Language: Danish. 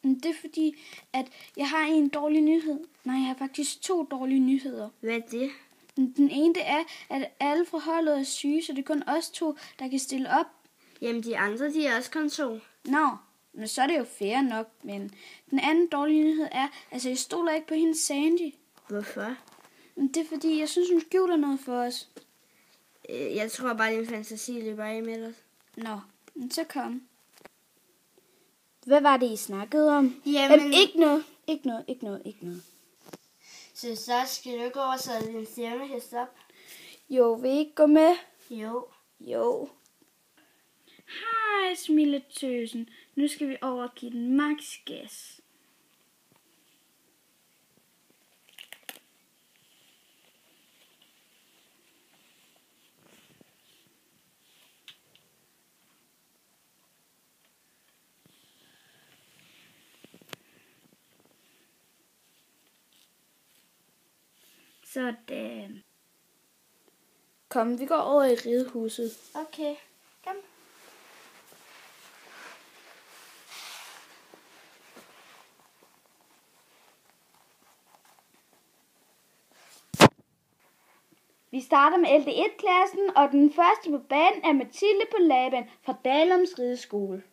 Men det er fordi, at jeg har en dårlig nyhed. Nej, jeg har faktisk 2 dårlige nyheder. Hvad er det? Den ene det er, at alle fra holdet er syge, så det er kun os 2, der kan stille op. Jamen, de andre, de er også kun 2. Nå, men så er det jo fair nok. Men den anden dårlige nyhed er, altså jeg stoler ikke på hende Sandy. Hvorfor? Men det er fordi, jeg synes, hun skjuler noget for os. Jeg tror bare, din fantasi løber af med os. Nå, men så kom. Hvad var det, I snakkede om? Jamen, Ikke noget. så skal du ikke oversætte din stjernehest op? Jo, vil I ikke gå med? Jo. Hej, smiletøsen. Nu skal vi over og give den max gas. Sådan. Kom, vi går over i ridehuset. Okay, kom. Vi starter med LD1-klassen, og den første på banen er Mathilde på Laban fra Dalums Rideskole.